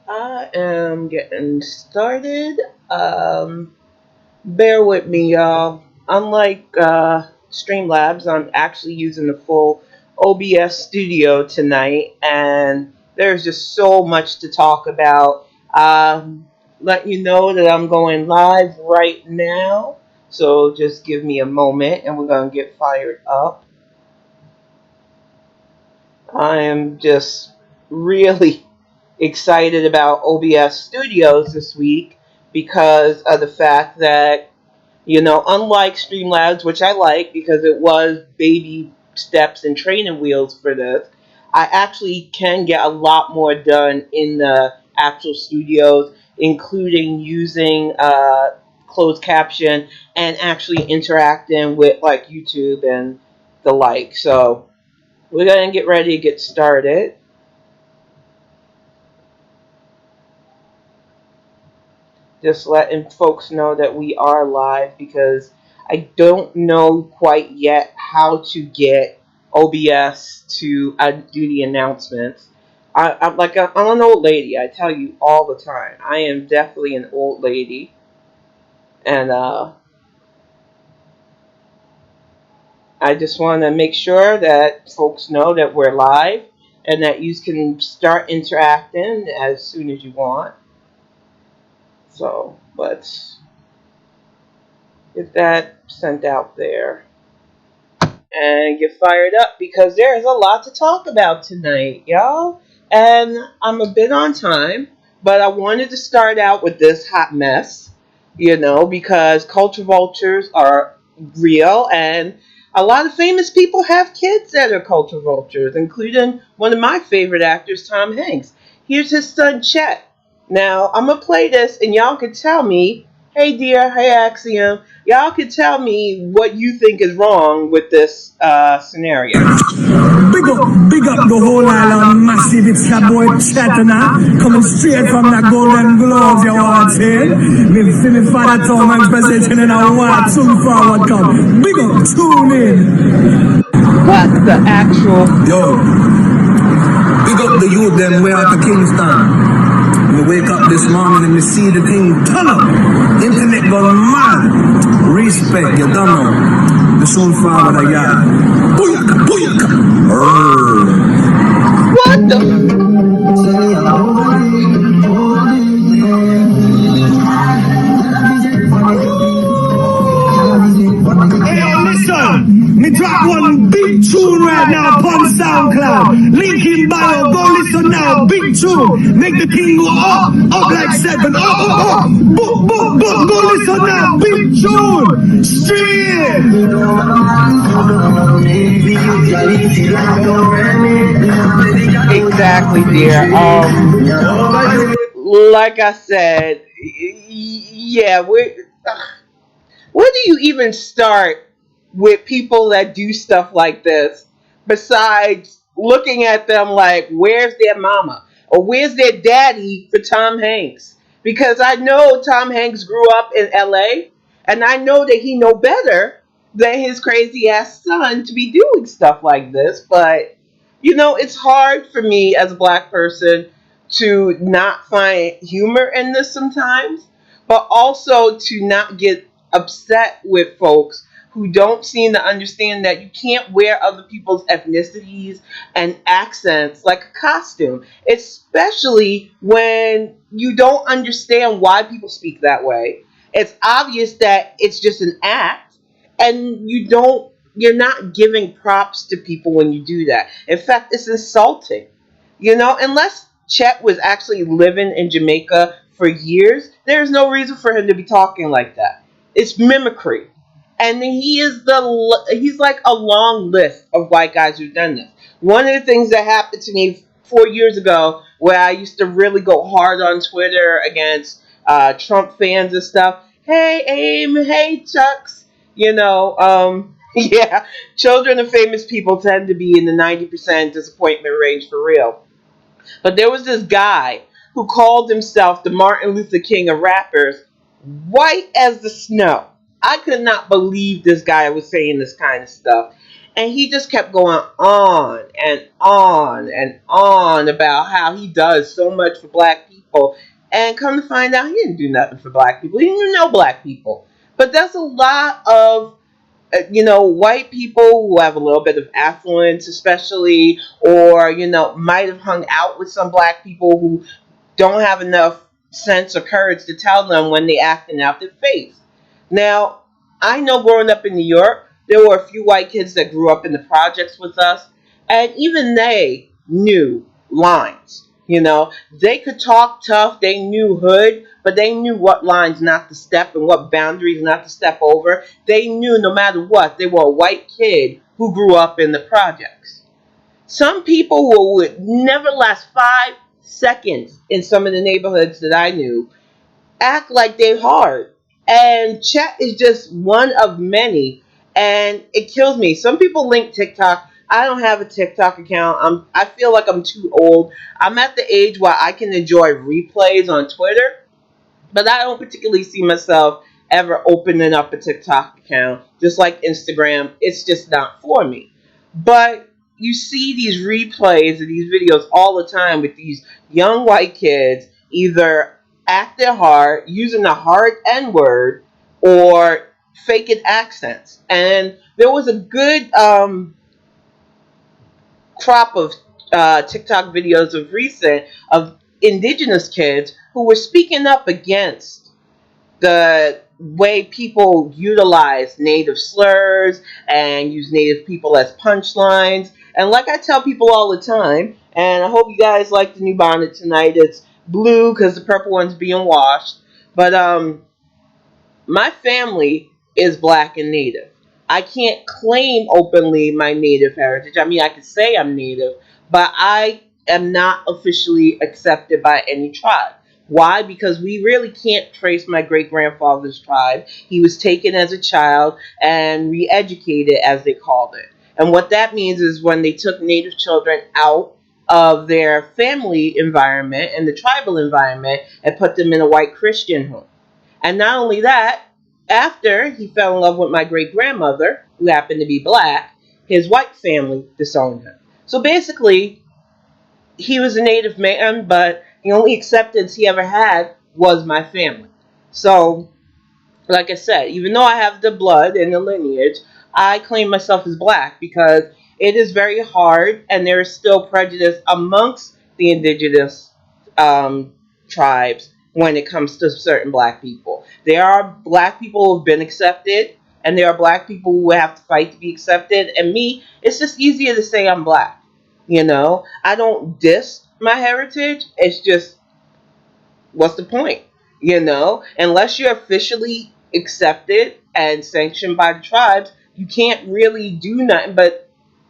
I am getting started. Bear with me, y'all. Unlike Streamlabs, I'm actually using the full OBS studio tonight, and there's just so much to talk about. Let you know that I'm going live right now, so just give me a moment, and we're gonna get fired up. I am just really excited about OBS Studios this week because of the fact that, unlike Streamlabs, which I like because it was baby steps and training wheels for this, I actually can get a lot more done in the actual studios, including using closed caption and actually interacting with like YouTube and the like. So we're going to get ready to get started. Just letting folks know that we are live because I don't know quite yet how to get OBS to do the announcements. I'm an old lady. I tell you all the time. I am definitely an old lady, and I just want to make sure that folks know that we're live and that you can start interacting as soon as you want. So let's get that sent out there and get fired up because there's a lot to talk about tonight, y'all. And I'm a bit on time, but I wanted to start out with this hot mess, because culture vultures are real and a lot of famous people have kids that are culture vultures, including one of my favorite actors, Tom Hanks. Here's his son, Chet. Now, I'm going to play this and y'all can tell me, hey, dear, hey, Axiom, y'all can tell me what you think is wrong with this scenario. Big up the whole island, massive. It's your boy Chatana, coming straight from the Golden Glove, you want to say? Me father Tom Hanks presenting in a war, soon forward come. Big up, tune in. What's the actual? Yo, big up the youth, them way out of Kingston. Me wake up this morning and me see the thing turn up. Internet gone mad. Respect, you don't know. The soon forward I got. Booyaka, booyaka. What the? Hey, yo, listen. Me drop one big tune right now upon SoundCloud. Link in bio. Go listen now. Big tune. Make the thing go up like 7. Up. Book. Go listen now. Big tune. Straight. Exactly, dear. Like I said, yeah, where do you even start with people that do stuff like this besides looking at them like, where's their mama? Or where's their daddy for Tom Hanks? Because I know Tom Hanks grew up in LA and I know that he know better than his crazy ass son to be doing stuff like this. But, it's hard for me as a black person to not find humor in this sometimes, but also to not get upset with folks who don't seem to understand that you can't wear other people's ethnicities and accents like a costume, especially when you don't understand why people speak that way. It's obvious that it's just an act, and you're not giving props to people when you do that. In fact, it's insulting. Unless Chet was actually living in Jamaica for years, there's no reason for him to be talking like that. It's mimicry. And he's like a long list of white guys who've done this. One of the things that happened to me 4 years ago, where I used to really go hard on Twitter against Trump fans and stuff. Hey, Aim. Hey, Chucks. Yeah, children of famous people tend to be in the 90% disappointment range for real. But there was this guy who called himself the Martin Luther King of rappers, white as the snow. I could not believe this guy was saying this kind of stuff. And he just kept going on and on and on about how he does so much for black people. And come to find out, he didn't do nothing for black people. He didn't even know black people. But that's a lot of, white people who have a little bit of affluence, especially, or, might have hung out with some black people who don't have enough sense or courage to tell them when they acting out their face. Now, I know growing up in New York, there were a few white kids that grew up in the projects with us, and even they knew lines. They could talk tough, they knew hood, but they knew what lines not to step and what boundaries not to step over. They knew no matter what, they were a white kid who grew up in the projects. Some people who would never last 5 seconds in some of the neighborhoods that I knew act like they're hard. And chat is just one of many. And it kills me. Some people link TikTok. I don't have a TikTok account. I feel like I'm too old. I'm at the age where I can enjoy replays on Twitter, but I don't particularly see myself ever opening up a TikTok account. Just like Instagram, it's just not for me. But you see these replays of these videos all the time with these young white kids either acting hard, using the hard N word, or faking accents. And there was a good crop of TikTok videos of recent of indigenous kids who were speaking up against the way people utilize native slurs and use native people as punchlines. And like I tell people all the time, and I hope you guys like the new bonnet tonight. It's blue because the purple one's being washed. But my family is black and native. I can't claim openly my native heritage. I mean, I can say I'm native, but I am not officially accepted by any tribe. Why? Because we really can't trace my great grandfather's tribe. He was taken as a child and re educated, as they called it. And what that means is when they took native children out of their family environment and the tribal environment and put them in a white Christian home. And not only that, after he fell in love with my great grandmother, who happened to be black, his white family disowned him. So basically, he was a native man, but the only acceptance he ever had was my family. So, like I said, even though I have the blood and the lineage, I claim myself as black because it is very hard and there is still prejudice amongst the indigenous um, tribes when it comes to certain black people. There are black people who have been accepted and there are black people who have to fight to be accepted. And me, it's just easier to say I'm black. I don't diss my heritage. It's just, what's the point? Unless you're officially accepted and sanctioned by the tribes, you can't really do nothing but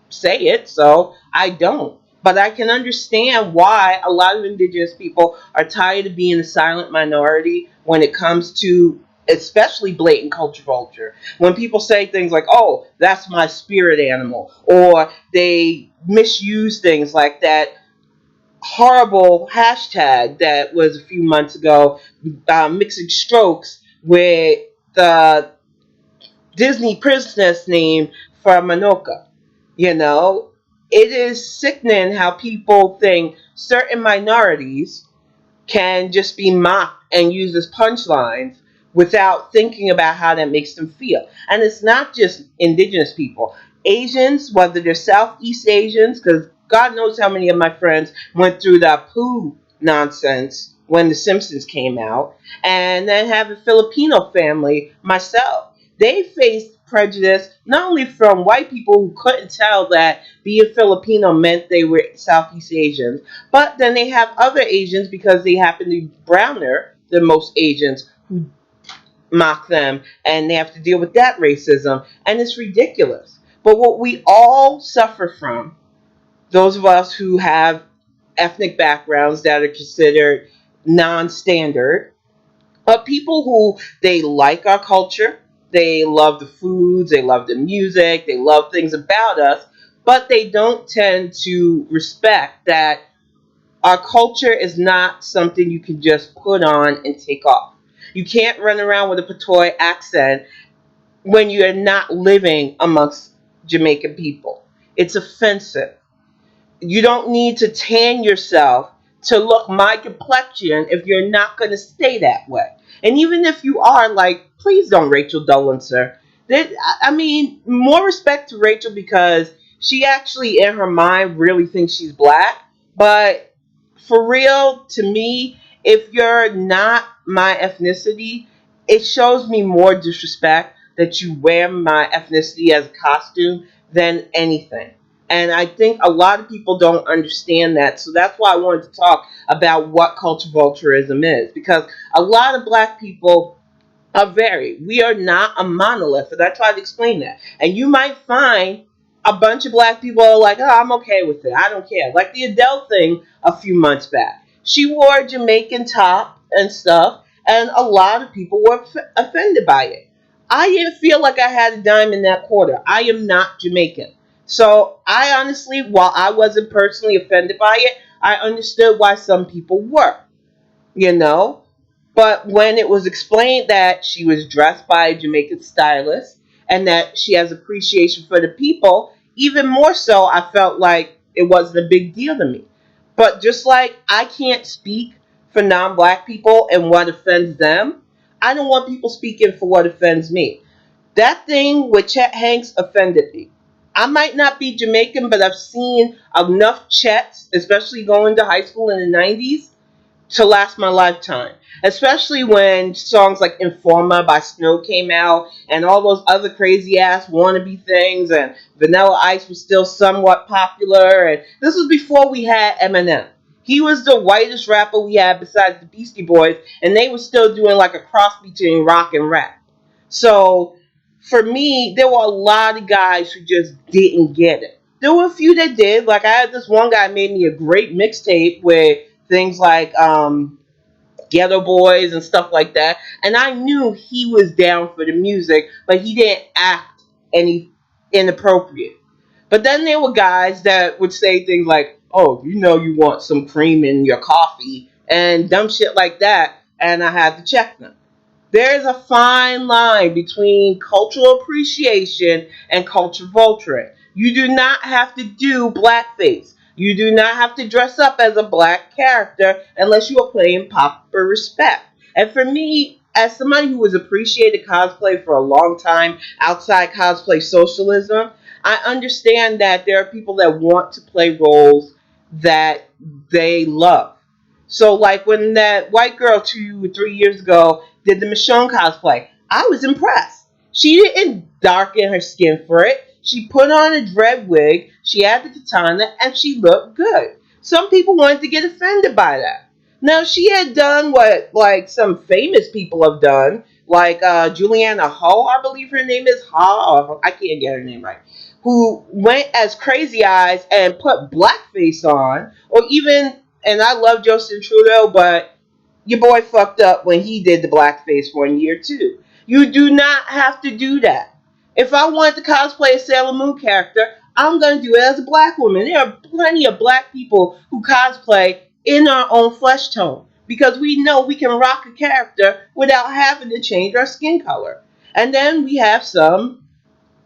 say it. So I don't. But I can understand why a lot of indigenous people are tired of being a silent minority when it comes to especially blatant culture vulture. When people say things like, oh, that's my spirit animal, or they misuse things like that horrible hashtag that was a few months ago, mixing strokes with the Disney princess name for Manoka. It is sickening how people think certain minorities can just be mocked and used as punchlines without thinking about how that makes them feel. And it's not just indigenous people. Asians, whether they're Southeast Asians, because God knows how many of my friends went through that poo nonsense when The Simpsons came out, and then have a Filipino family myself. They faced prejudice not only from white people who couldn't tell that being Filipino meant they were Southeast Asians, but then they have other Asians because they happen to be browner than most Asians who mock them and they have to deal with that racism. And it's ridiculous. But what we all suffer from, those of us who have ethnic backgrounds that are considered non standard, are people who they like our culture, they love the foods, they love the music, they love things about us, but they don't tend to respect that our culture is not something you can just put on and take off. You can't run around with a Patoy accent when you're not living amongst Jamaican people. It's offensive. You don't need to tan yourself to look my complexion if you're not going to stay that way. And even if you are, like, please don't Rachel Dolan, sir. I mean, more respect to Rachel because she actually, in her mind, really thinks she's black. But for real, to me, if you're not my ethnicity, it shows me more disrespect that you wear my ethnicity as a costume than anything. And I think a lot of people don't understand that. So that's why I wanted to talk about what culture vulturism is. Because a lot of black people are varied. We are not a monolith. And I tried to explain that. And you might find a bunch of black people are like, oh, I'm okay with it. I don't care. Like the Adele thing a few months back. She wore a Jamaican top and stuff. And a lot of people were offended by it. I didn't feel like I had a dime in that quarter. I am not Jamaican. So I honestly, while I wasn't personally offended by it, I understood why some people were, you know. But when it was explained that she was dressed by a Jamaican stylist and that she has appreciation for the people, even more so, I felt like it wasn't a big deal to me. But just like I can't speak for non black people and what offends them, I don't want people speaking for what offends me. That thing with Chet Hanks offended me. I might not be Jamaican, but I've seen enough Chets, especially going to high school in the 90s, to last my lifetime. Especially when songs like Informa by Snow came out and all those other crazy ass wannabe things, and Vanilla Ice was still somewhat popular. And this was before we had Eminem. He was the whitest rapper we had besides the Beastie Boys, and they were still doing like a cross between rock and rap. So for me, there were a lot of guys who just didn't get it. There were a few that did. Like I had this one guy made me a great mixtape with things like Ghetto Boys and stuff like that. And I knew he was down for the music, but he didn't act any inappropriate. But then there were guys that would say things like, "Oh, you know, you want some cream in your coffee," and dumb shit like that. And I had to check them. There's a fine line between cultural appreciation and culture vulturing. You do not have to do blackface. You do not have to dress up as a black character unless you are playing proper respect. And for me, as somebody who has appreciated cosplay for a long time outside cosplay socialism, I understand that there are people that want to play roles that they love. So, like when that white girl 2 or 3 years ago did the Michonne cosplay, I was impressed. She didn't darken her skin for it. She put on a dread wig, she had the katana, and she looked good. Some people wanted to get offended by that. Now, she had done what, like, some famous people have done, like Juliana Ho, I believe her name is Ho, I can't get her name right, who went as Crazy Eyes and put blackface on, or even, and I love Justin Trudeau, but your boy fucked up when he did the blackface 1 year too. You do not have to do that. If I want to cosplay a Sailor Moon character, I'm going to do it as a black woman. There are plenty of black people who cosplay in our own flesh tone because we know we can rock a character without having to change our skin color. And then we have some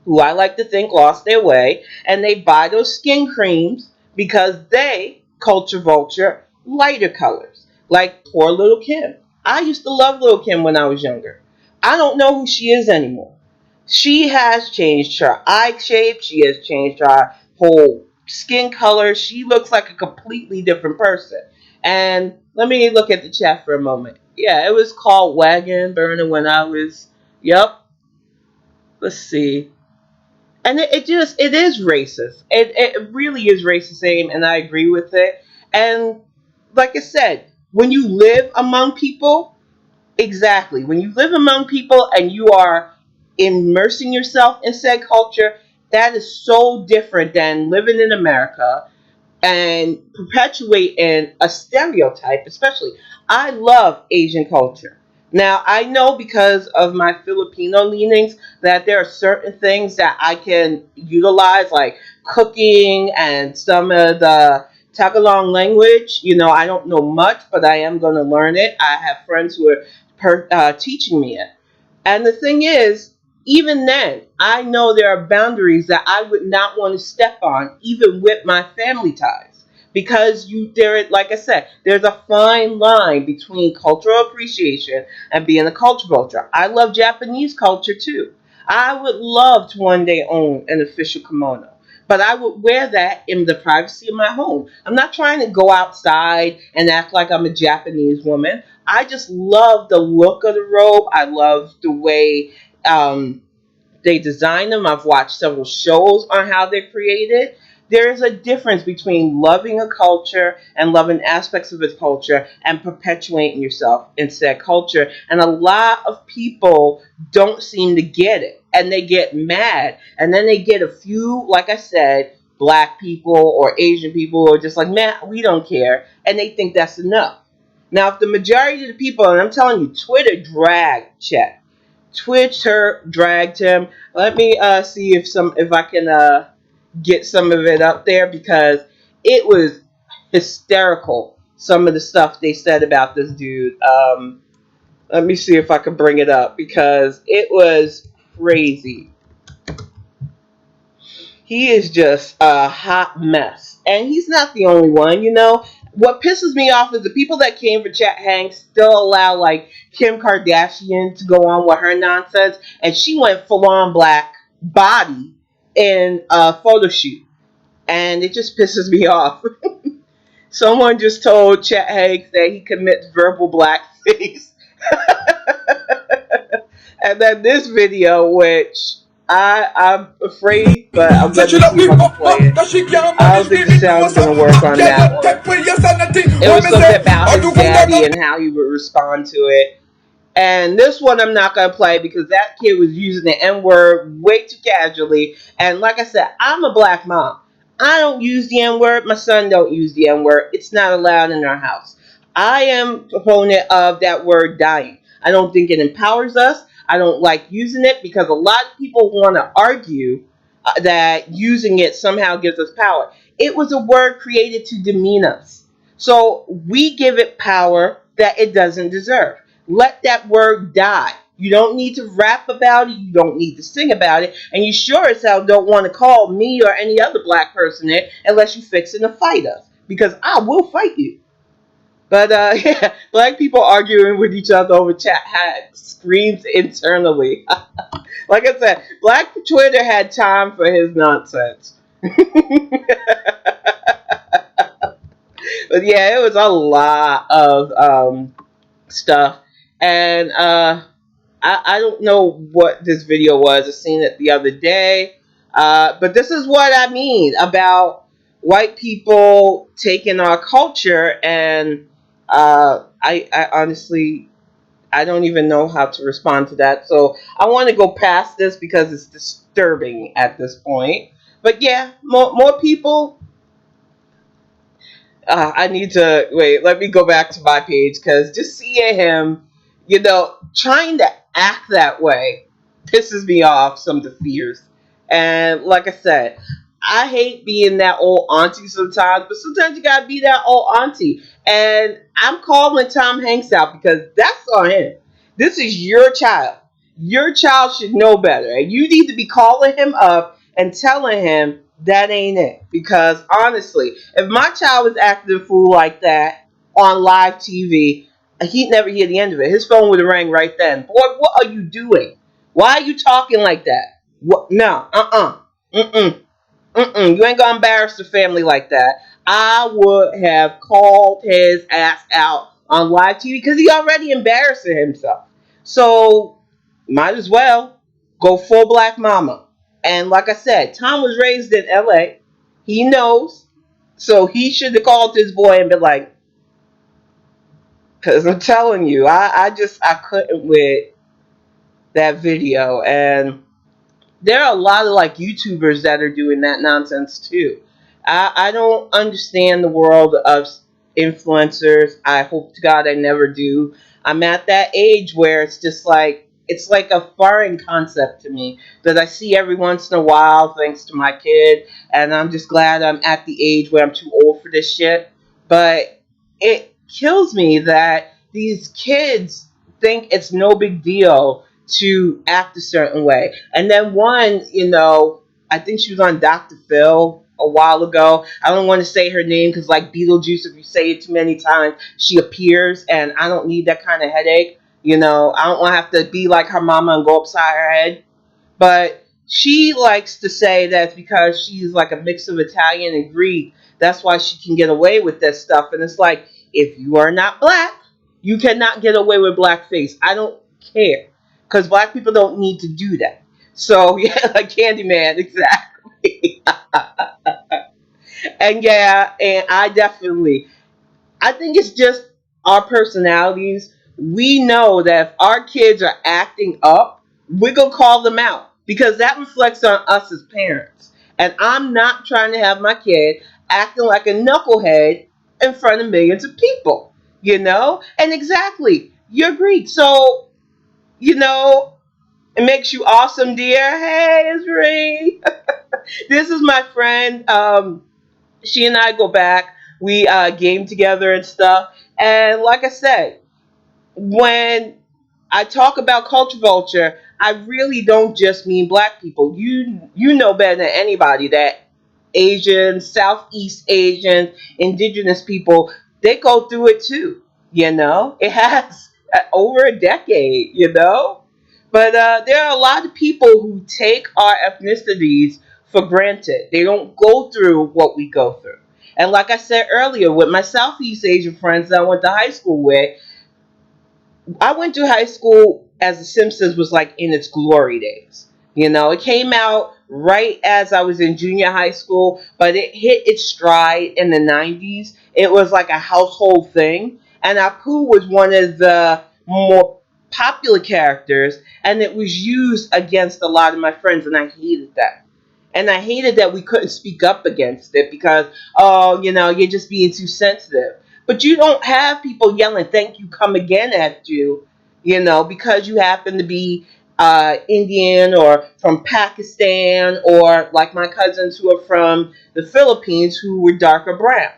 who I like to think lost their way, and they buy those skin creams because they culture vulture lighter colors, like poor little Kim. I used to love little Kim when I was younger. I don't know who she is anymore. She has changed her eye shape, she has changed her whole skin color. She looks like a completely different person. And let me look at the chat for a moment. Yeah, it was called Wagon Burner when I was, yep, let's see. And it is racist. It really is racist, and I agree with it. And like I said, when you live among people, exactly, when you live among people and you are immersing yourself in said culture, that is so different than living in America and perpetuating a stereotype, especially. I love Asian culture. Now, I know because of my Filipino leanings that there are certain things that I can utilize, like cooking and some of the Tagalog language. You know, I don't know much, but I am going to learn it. I have friends who are teaching me it. And the thing is, even then, I know there are boundaries that I would not want to step on, even with my family ties. Because like I said, there's a fine line between cultural appreciation and being a culture vulture. I love Japanese culture too. I would love to one day own an official kimono, but I would wear that in the privacy of my home. I'm not trying to go outside and act like I'm a Japanese woman. I just love the look of the robe. I love the way um, they design them. I've watched several shows on how they're created. There is a difference between loving a culture and loving aspects of its culture and perpetuating yourself in said culture. And a lot of people don't seem to get it. And they get mad. And then they get a few, like I said, black people or Asian people who are just like, man, we don't care. And they think that's enough. Now, if the majority of the people, and I'm telling you, Twitter dragged Chet. Twitter dragged him. Let me see if I can get some of it up there because it was hysterical. Some of the stuff they said about this dude. Let me see if I can bring it up because it was crazy. He is just a hot mess. And he's not the only one, you know. What pisses me off is the people that came for Chet Hanks still allow like Kim Kardashian to go on with her nonsense, and she went full on black body in a photo shoot, and it just pisses me off. Someone just told Chet Hanks that he commits verbal blackface, and then this video, which I'm afraid, but let Said she me love see me, if I can play it. cause she can't I don't manage me. think the Me know sound's what's up. gonna work on Girl, that one. take away your sanity. It What was me something say? about I his do come down. daddy and how he would respond to it. And this one I'm not gonna play because that kid was using the N word way too casually. And like I said, I'm a black mom. I don't use the N word. My son don't use the N word. It's not allowed in our house. I am a proponent of that word dying. I don't think it empowers us. I don't like using it because a lot of people want to argue that using it somehow gives us power. It was a word created to demean us. So we give it power that it doesn't deserve. Let that word die. You don't need to rap about it. You don't need to sing about it. And you sure as hell don't want to call me or any other black person it unless you're fixing to fight us. Because I will fight you. But yeah, black people arguing with each other over chat had screams internally. Like I said, Black Twitter had time for his nonsense. But yeah, it was a lot of stuff. And I don't know what this video was. I seen it the other day. But this is what I mean about white people taking our culture. And I honestly, I don't even know how to respond to that. So I want to go past this because it's disturbing at this point. But yeah, more people. I need to wait. Let me go back to my page because just seeing him, trying to act that way pisses me off. Some of the fears, and like I said, I hate being that old auntie sometimes, but sometimes you gotta be that old auntie. And I'm calling Tom Hanks out because that's on him. This is your child. Your child should know better, and you need to be calling him up and telling him that ain't it. Because honestly, if my child was acting a fool like that on live TV, he'd never hear the end of it. His phone would have rang right then. Boy, what are you doing? Why are you talking like that? What? No, mm-mm, mm-mm. You ain't gonna embarrass the family like that. I would have called his ass out on live TV because he already embarrassing himself. So might as well go full black mama. And like I said, Tom was raised in LA. He knows. So he should have called his boy and been like, because I'm telling you, I couldn't with that video. And there are a lot of like YouTubers that are doing that nonsense too. I don't understand the world of influencers. I hope to God I never do. I'm at that age where it's like a foreign concept to me that I see every once in a while thanks to my kid, and I'm just glad I'm at the age where I'm too old for this shit. But it kills me that these kids think it's no big deal to act a certain way. And then one, I think she was on Dr. Phil a while ago. I don't want to say her name because, like Beetlejuice, if you say it too many times, she appears, and I don't need that kind of headache. I don't want to have to be like her mama and go upside her head. But she likes to say that because she's like a mix of Italian and Greek, that's why she can get away with that stuff. And it's like, if you are not black, you cannot get away with blackface. I don't care. Because black people don't need to do that. So, yeah, like Candyman, exactly. And yeah, and I think it's just our personalities. We know that if our kids are acting up, we're going to call them out because that reflects on us as parents. And I'm not trying to have my kid acting like a knucklehead in front of millions of people, And exactly, you're Greek. So, it makes you awesome, dear. Hey, it's Ree. This is my friend. She and I go back. We game together and stuff. And like I said, when I talk about culture vulture, I really don't just mean black people. You know better than anybody that Asians, Southeast Asians, indigenous people, they go through it too. It has over a decade. But there are a lot of people who take our ethnicities for granted. They don't go through what we go through. And like I said earlier, with my Southeast Asian friends that I went to high school with, I went to high school as The Simpsons was like in its glory days. It came out right as I was in junior high school, but it hit its stride in the 90s. It was like a household thing. And Apu was one of the more popular characters, and it was used against a lot of my friends, and I hated that. And I hated that we couldn't speak up against it because, oh, you're just being too sensitive. But you don't have people yelling, thank you, come again at you, because you happen to be Indian or from Pakistan or like my cousins who are from the Philippines who were darker brown.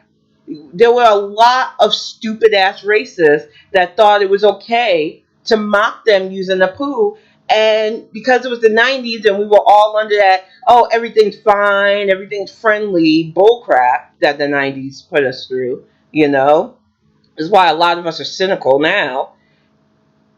There were a lot of stupid ass racists that thought it was okay to mock them using a poo. And because it was the 90s and we were all under that, oh, everything's fine, everything's friendly bullcrap that the 90s put us through, is why a lot of us are cynical now.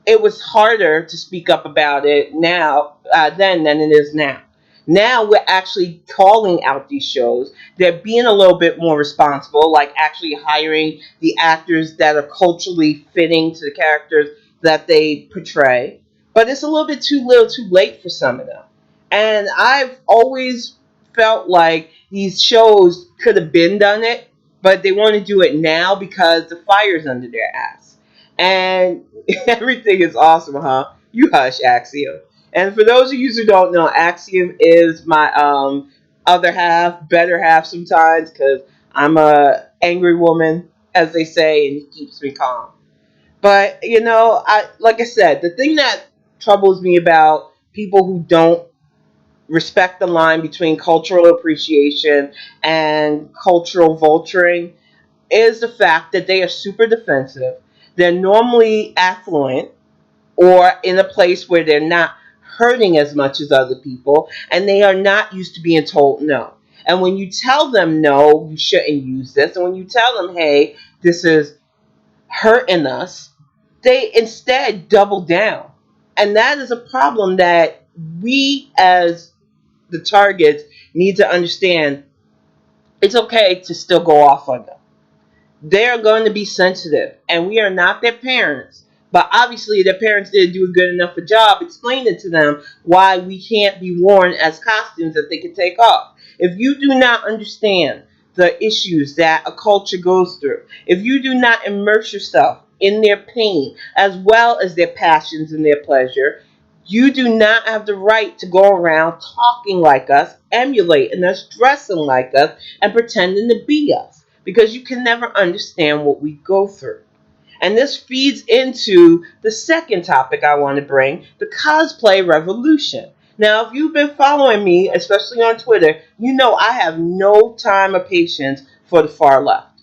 It was harder to speak up about it now then than it is now. Now we're actually calling out these shows. They're being a little bit more responsible, like actually hiring the actors that are culturally fitting to the characters that they portray. But it's a little bit too little, too late for some of them. And I've always felt like these shows could have been done it, but they want to do it now because the fire's under their ass. And everything is awesome, huh? You hush, Axiom. And for those of you who don't know, Axiom is my other half, better half sometimes, because I'm a angry woman, as they say, and he keeps me calm. But I like I said, the thing that troubles me about people who don't respect the line between cultural appreciation and cultural vulturing is the fact that they are super defensive. They're normally affluent or in a place where they're not hurting as much as other people, and they are not used to being told no. And when you tell them no, you shouldn't use this, and when you tell them, hey, this is hurting us, they instead double down. And that is a problem that we as the targets need to understand. It's okay to still go off on them. They're going to be sensitive, and we are not their parents. But obviously, their parents didn't do a good enough a job explaining to them why we can't be worn as costumes that they can take off. If you do not understand the issues that a culture goes through, if you do not immerse yourself in their pain as well as their passions and their pleasure, you do not have the right to go around talking like us, emulating us, dressing like us, and pretending to be us because you can never understand what we go through. And this feeds into the second topic I want to bring, the cosplay revolution. Now, if you've been following me, especially on Twitter, you know I have no time or patience for the far left.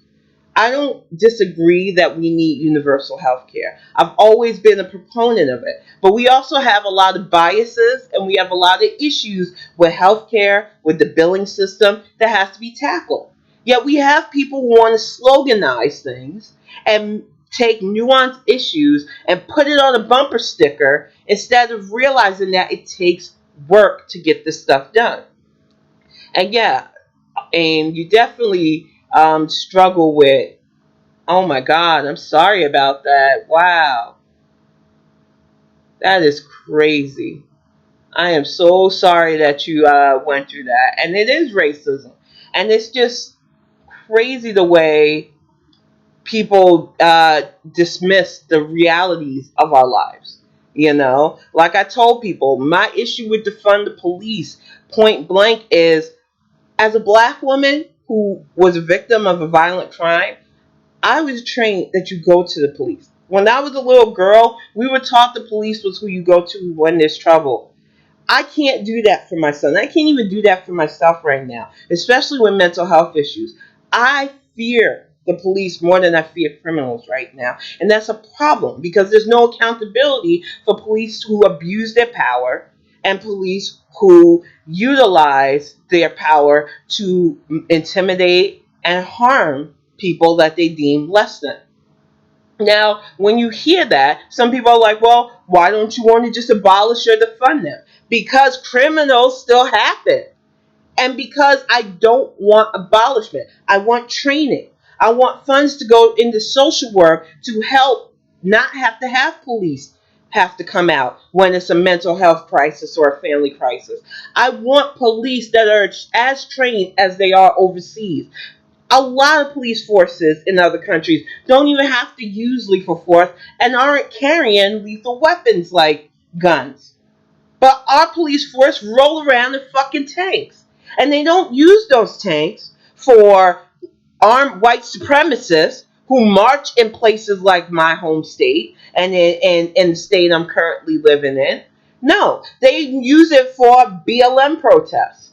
I don't disagree that we need universal health care. I've always been a proponent of it. But we also have a lot of biases and we have a lot of issues with health care, with the billing system that has to be tackled. Yet we have people who want to sloganize things and take nuanced issues and put it on a bumper sticker instead of realizing that it takes work to get this stuff done. And yeah, and you definitely struggle with. Oh my God, I'm sorry about that. Wow, that is crazy. I am so sorry that you went through that. And it is racism. And it's just crazy the way people dismiss the realities of our lives. You know, like I told people, my issue with defund the police point blank is as a black woman who was a victim of a violent crime, I was trained that you go to the police. When I was a little girl, we were taught the police was who you go to when there's trouble. I can't do that for my son. I can't even do that for myself right now, especially with mental health issues. I fear the police more than I fear criminals right now. And that's a problem because there's no accountability for police who abuse their power and police who utilize their power to intimidate and harm people that they deem less than. Now, when you hear that, some people are like, well, why don't you want to just abolish or defund them? Because criminals still happen. And because I don't want abolishment, I want training. I want funds to go into social work to help not have to have police have to come out when it's a mental health crisis or a family crisis. I want police that are as trained as they are overseas. A lot of police forces in other countries don't even have to use lethal force and aren't carrying lethal weapons like guns. But our police force roll around in fucking tanks. And they don't use those tanks for armed white supremacists who march in places like my home state and in the state I'm currently living in. No, they use it for BLM protests.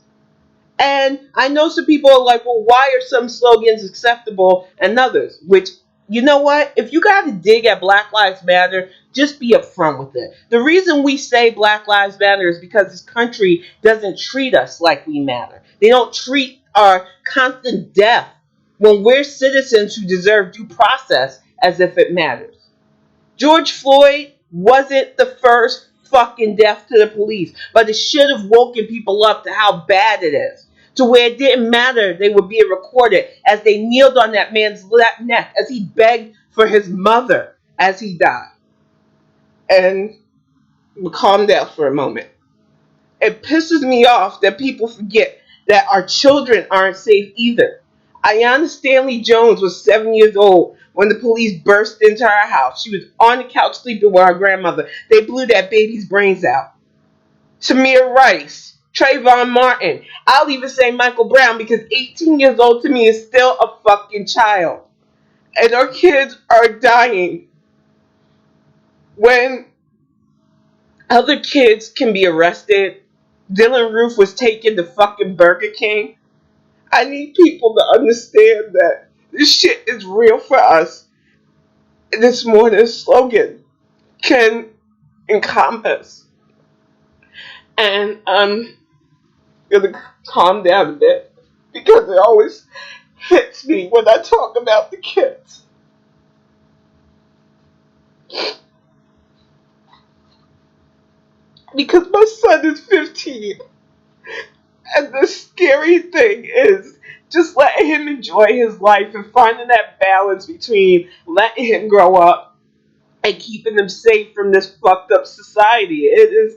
And I know some people are like, well, why are some slogans acceptable and others? Which, you know what? If you got to dig at Black Lives Matter, just be upfront with it. The reason we say Black Lives Matter is because this country doesn't treat us like we matter. They don't treat our constant death when we're citizens who deserve due process as if it matters. George Floyd wasn't the first fucking death to the police, but it should have woken people up to how bad it is. To where it didn't matter, they were being recorded as they kneeled on that man's neck as he begged for his mother as he died. And calm down for a moment. It pisses me off that people forget that our children aren't safe either. Ayanna Stanley Jones was 7 years old when the police burst into our house. She was on the couch sleeping with her grandmother. They blew that baby's brains out. Tamir Rice, Trayvon Martin. I'll even say Michael Brown because 18 years old to me is still a fucking child. And our kids are dying when other kids can be arrested. Dylan Roof was taken to fucking Burger King. I need people to understand that this shit is real for us. This morning's slogan can encompass. And I'm gonna calm down a bit because it always hits me when I talk about the kids. Because my son is 15. And the scary thing is just letting him enjoy his life and finding that balance between letting him grow up and keeping him safe from this fucked up society. It is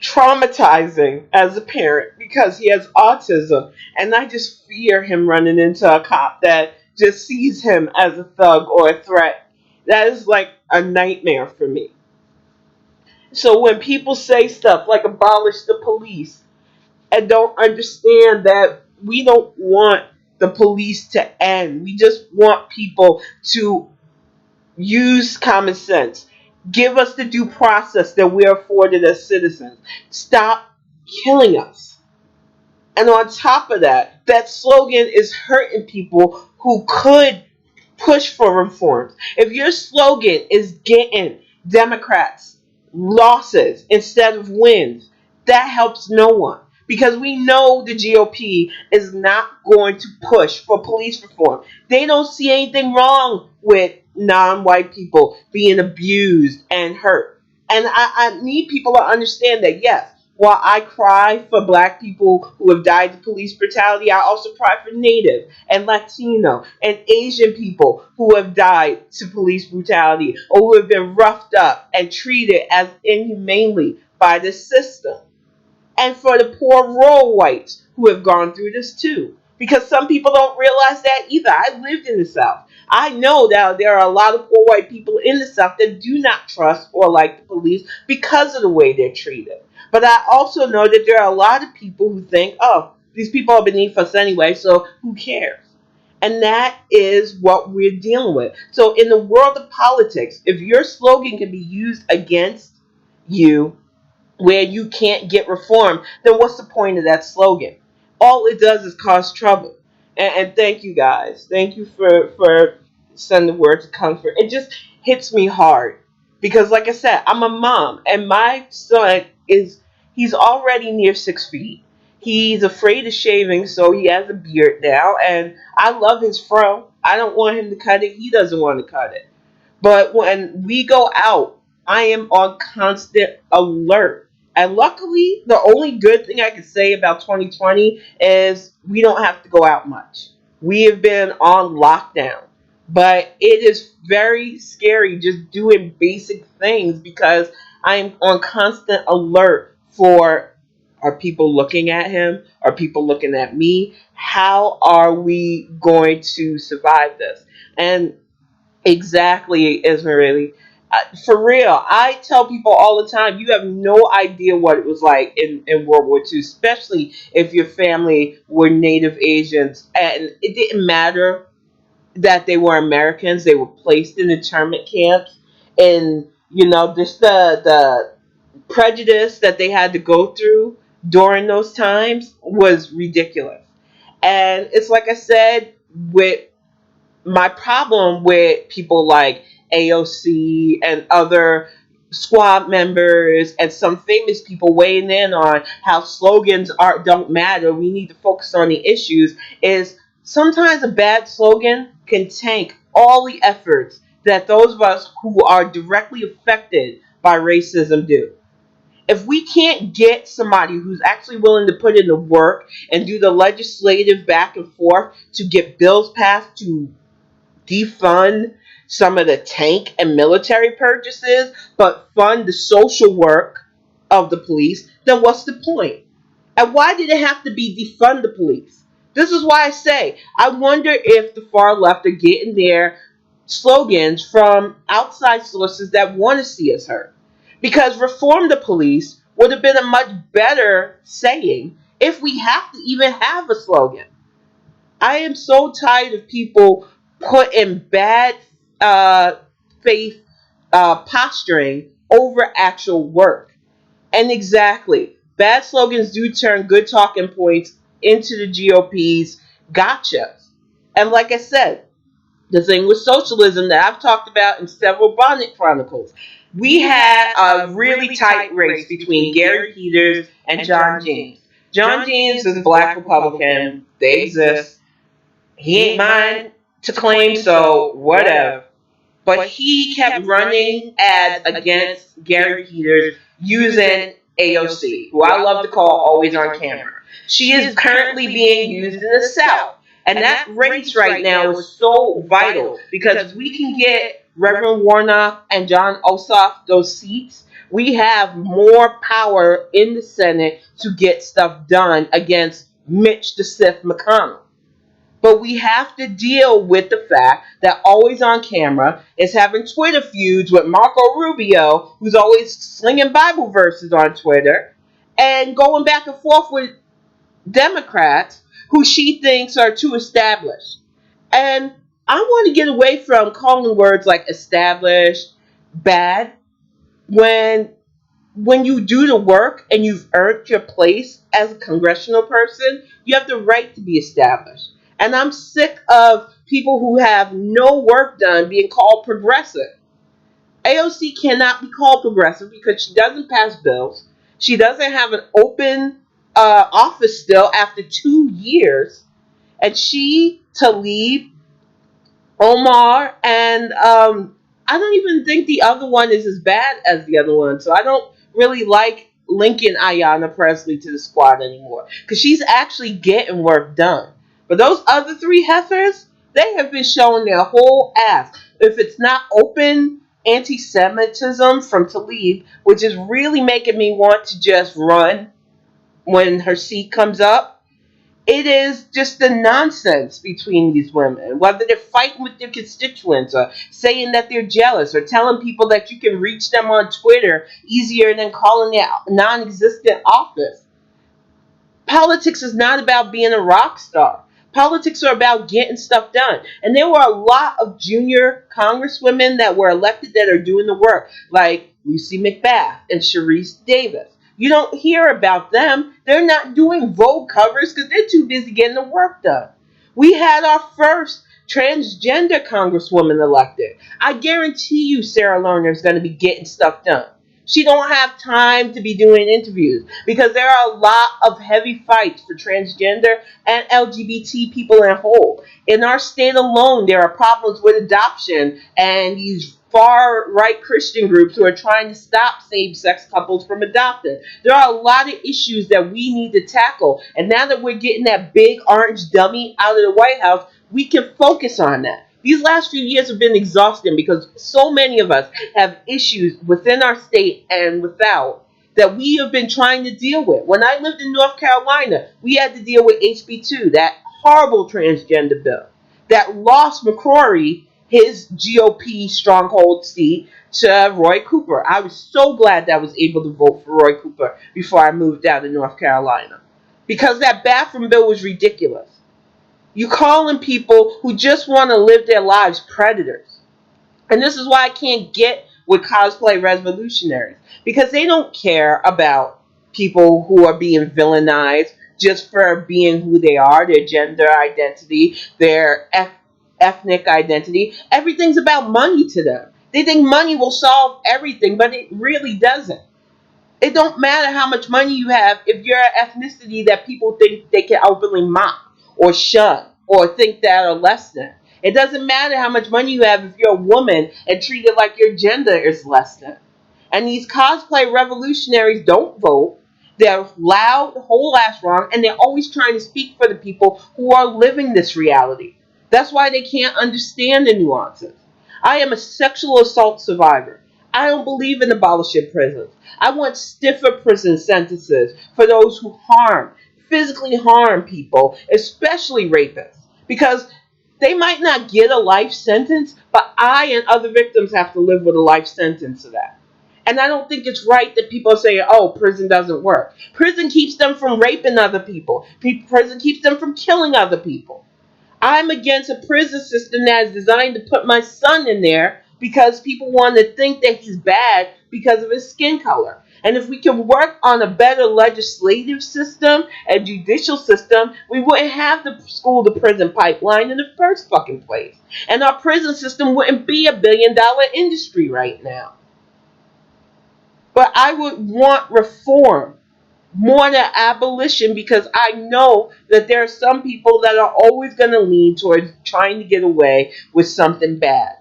traumatizing as a parent because he has autism and I just fear him running into a cop that just sees him as a thug or a threat. That is like a nightmare for me. So when people say stuff like abolish the police and don't understand that we don't want the police to end, we just want people to use common sense. Give us the due process that we're afforded as citizens. Stop killing us. And on top of that, that slogan is hurting people who could push for reforms. If your slogan is getting Democrats losses instead of wins, that helps no one. Because we know the GOP is not going to push for police reform. They don't see anything wrong with non white people being abused and hurt. And I need people to understand that, yes, while I cry for black people who have died to police brutality, I also cry for Native and Latino and Asian people who have died to police brutality or who have been roughed up and treated as inhumanely by the system, and for the poor rural whites who have gone through this too. Because some people don't realize that either. I lived in the South. I know that there are a lot of poor white people in the South that do not trust or like the police because of the way they're treated. But I also know that there are a lot of people who think, oh, these people are beneath us anyway, so who cares? And that is what we're dealing with. So, in the world of politics, if your slogan can be used against you where you can't get reform, then what's the point of that slogan? All it does is cause trouble. And thank you guys. Thank you for sending words of comfort. It just hits me hard because, like I said, I'm a mom, and my son he's already near 6 feet. He's afraid of shaving, so he has a beard now, and I love his fro. I don't want him to cut it. He doesn't want to cut it. But when we go out, I am on constant alert. And luckily, the only good thing I can say about 2020 is we don't have to go out much. We have been on lockdown. But it is very scary just doing basic things because I am on constant alert for, are people looking at him? Are people looking at me? How are we going to survive this? And exactly, Ismaili. For real, I tell people all the time, you have no idea what it was like in World War II, especially if your family were Native Asians. And it didn't matter that they were Americans, they were placed in internment camps. And, just the prejudice that they had to go through during those times was ridiculous. And it's like I said, with my problem with people like AOC and other squad members and some famous people weighing in on how slogans don't matter, we need to focus on the issues, is sometimes a bad slogan can tank all the efforts that those of us who are directly affected by racism do. If we can't get somebody who's actually willing to put in the work and do the legislative back and forth to get bills passed to defund some of the tank and military purchases, but fund the social work of the police, then what's the point? And why did it have to be defund the police? This is why I say, I wonder if the far left are getting their slogans from outside sources that want to see us hurt. Because reform the police would have been a much better saying if we have to even have a slogan. I am so tired of people putting bad faith posturing over actual work. And exactly, bad slogans do turn good talking points into the GOP's gotchas. And like I said, the thing with socialism that I've talked about in several Bonnet Chronicles, we had a really tight race between Gary Peters and John James. John James is a black Republican. They exist. He ain't mine to claim, so whatever. But he kept running ads against Gary Peters using AOC, who I love to call always on camera. She is currently being used in the South. And that race right now is so vital because if we can get Reverend Warnock and John Ossoff those seats, we have more power in the Senate to get stuff done against Mitch the Sith McConnell. But we have to deal with the fact that Always on Camera is having Twitter feuds with Marco Rubio, who's always slinging Bible verses on Twitter, and going back and forth with Democrats who she thinks are too established. And I want to get away from calling words like established bad when when you do the work and you've earned your place as a congressional person, you have the right to be established. And I'm sick of people who have no work done being called progressive. AOC cannot be called progressive because she doesn't pass bills. She doesn't have an open office still after 2 years. And she, Talib, Omar, and I don't even think the other one is as bad as the other one. So I don't really like linking Ayanna Presley to the squad anymore because she's actually getting work done. But those other three heifers, they have been showing their whole ass. If it's not open anti-Semitism from Talib, which is really making me want to just run when her seat comes up, it is just the nonsense between these women, whether they're fighting with their constituents or saying that they're jealous or telling people that you can reach them on Twitter easier than calling their non-existent office. Politics is not about being a rock star. Politics are about getting stuff done. And there were a lot of junior congresswomen that were elected that are doing the work, like Lucy McBath and Sharice Davis. You don't hear about them. They're not doing Vogue covers because they're too busy getting the work done. We had our first transgender congresswoman elected. I guarantee you Sarah Lerner is going to be getting stuff done. She don't have time to be doing interviews because there are a lot of heavy fights for transgender and LGBT people in whole. In our state alone, there are problems with adoption and these far right Christian groups who are trying to stop same-sex couples from adopting. There are a lot of issues that we need to tackle. And now that we're getting that big orange dummy out of the White House, we can focus on that. These last few years have been exhausting because so many of us have issues within our state and without that we have been trying to deal with. When I lived in North Carolina, we had to deal with HB2, that horrible transgender bill that lost McCrory his GOP stronghold seat to Roy Cooper. I was so glad that I was able to vote for Roy Cooper before I moved down to North Carolina because that bathroom bill was ridiculous. You calling people who just want to live their lives predators. And this is why I can't get with cosplay revolutionaries. Because they don't care about people who are being villainized just for being who they are, their gender identity, their ethnic identity. Everything's about money to them. They think money will solve everything, but it really doesn't. It don't matter how much money you have if you're an ethnicity that people think they can openly mock or shun or think that are less than. It doesn't matter how much money you have if you're a woman and treated like your gender is less than. And these cosplay revolutionaries don't vote. They're loud, whole ass wrong, and they're always trying to speak for the people who are living this reality. That's why they can't understand the nuances. I am a sexual assault survivor. I don't believe in abolishing prisons. I want stiffer prison sentences for those who physically harm people, especially rapists. Because they might not get a life sentence, but I and other victims have to live with a life sentence of that. And I don't think it's right that people say, oh, prison doesn't work. Prison keeps them from raping other people. Prison keeps them from killing other people. I'm against a prison system that is designed to put my son in there because people want to think that he's bad because of his skin color. And if we can work on a better legislative system and judicial system, we wouldn't have the school to prison pipeline in the first fucking place. And our prison system wouldn't be $1 billion industry right now. But I would want reform more than abolition because I know that there are some people that are always going to lean towards trying to get away with something bad.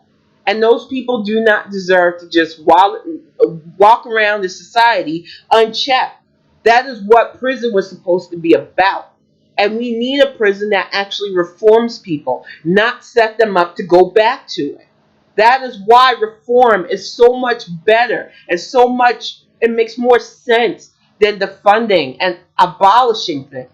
And those people do not deserve to just walk around the society unchecked. That is what prison was supposed to be about. And we need a prison that actually reforms people, not set them up to go back to it. That is why reform is so much better and so much, it makes more sense than the funding and abolishing things.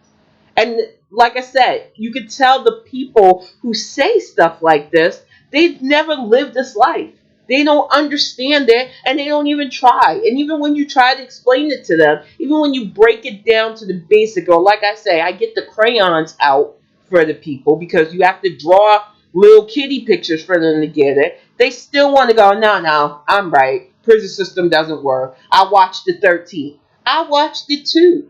And like I said, you could tell the people who say stuff like this, they've never lived this life. They don't understand it and they don't even try. And even when you try to explain it to them, even when you break it down to the basic, or like I say, I get the crayons out for the people because you have to draw little kitty pictures for them to get it. They still want to go, no, I'm right. prison system doesn't work. I watched the 13th. I watched it too.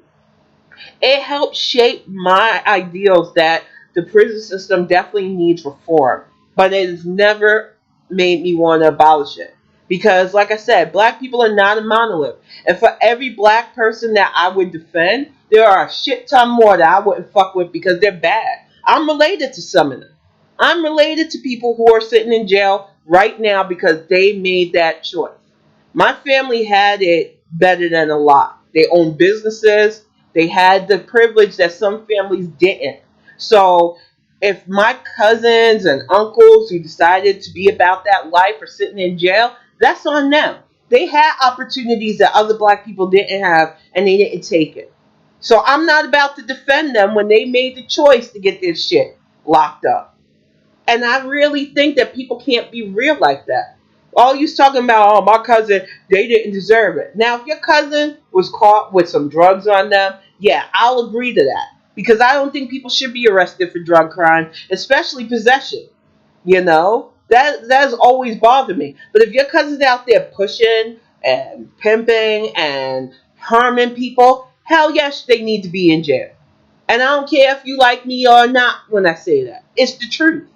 It helped shape my ideals that the prison system definitely needs reform, but it has never made me want to abolish it. Because, like I said, black people are not a monolith. And for every black person that I would defend, there are a shit ton more that I wouldn't fuck with because they're bad. I'm related to some of them. I'm related to people who are sitting in jail right now because they made that choice. My family had it better than a lot. They owned businesses. They had the privilege that some families didn't. So if my cousins and uncles who decided to be about that life are sitting in jail, that's on them. They had opportunities that other black people didn't have and they didn't take it. So I'm not about to defend them when they made the choice to get this shit locked up. And I really think that people can't be real like that. All you talking about, oh, my cousin, they didn't deserve it. Now, if your cousin was caught with some drugs on them, yeah, I'll agree to that. Because I don't think people should be arrested for drug crime, especially possession. You know? That has always bothered me. But if your cousin's out there pushing and pimping and harming people, hell yes, they need to be in jail. And I don't care if you like me or not when I say that. It's the truth.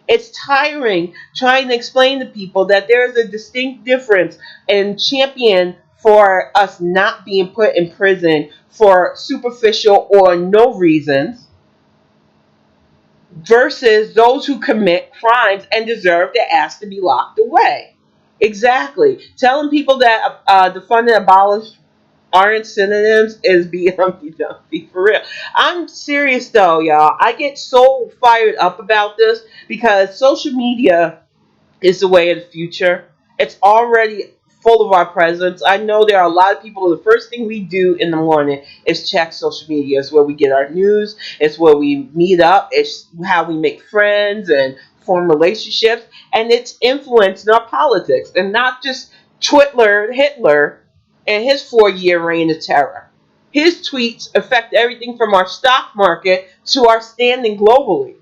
It's tiring trying to explain to people that there is a distinct difference in champion for us not being put in prison for superficial or no reasons versus those who commit crimes and deserve their ass to be locked away. Exactly. Telling people that defund and abolish aren't synonyms is being Humpty Dumpty for real. I'm serious though, y'all. I get so fired up about this because social media is the way of the future. It's already full of our presence. I know there are a lot of people. The first thing we do in the morning is check social media. It's where we get our news. It's where we meet up. It's how we make friends and form relationships. And it's influencing our politics. And not just Hitler and his 4 year reign of terror. His tweets affect everything from our stock market to our standing globally.